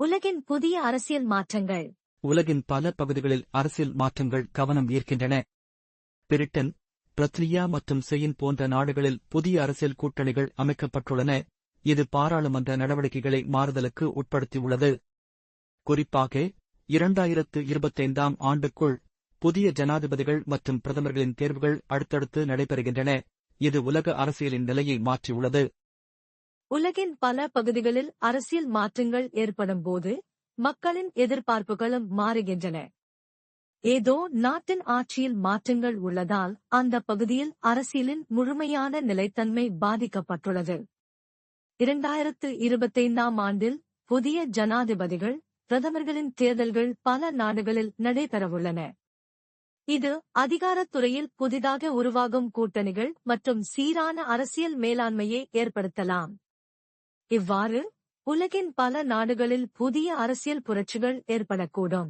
உலகின் புதிய அரசியல் மாற்றங்கள். உலகின் பல பகுதிகளில் அரசியல் மாற்றங்கள் கவனம் ஈர்க்கின்றன. பிரிட்டன், பிரத்ரியா மற்றும் செயின் போன்ற நாடுகளில் புதிய அரசியல் கூட்டணிகள் அமைக்கப்பட்டுள்ளன. இது பாராளுமன்ற நடவடிக்கைகளை மாறுதலுக்கு உட்படுத்தியுள்ளது. குறிப்பாக 2025ஆம் ஆண்டுக்குள் புதிய ஜனாதிபதிகள் மற்றும் பிரதமர்களின் தேர்வுகள் அடுத்தடுத்து நடைபெறுகின்றன. இது உலக அரசியலின் நிலையை மாற்றியுள்ளது. உலகின் பல பகுதிகளில் அரசியல் மாற்றங்கள் ஏற்படும் போது மக்களின் எதிர்பார்ப்புகளும் மாறுகின்றன. ஏதோ நாட்டின் ஆட்சியில் மாற்றங்கள் உள்ளதால் அந்த பகுதியில் அரசியலின் முழுமையான நிலைத்தன்மை பாதிக்கப்பட்டுள்ளது. 2025ஆம் ஆண்டில் புதிய ஜனாதிபதிகள், பிரதமர்களின் தேர்தல்கள் பல நாடுகளில் நடைபெறவுள்ளன. இது அதிகாரத்துறையில் புதிதாக உருவாகும் கூட்டணிகள் மற்றும் சீரான அரசியல் மேலாண்மையை ஏற்படுத்தலாம். இவ்வாறு உலகின் பல நாடுகளில் புதிய அரசியல் புரட்சிகள் ஏற்படக்கூடும்.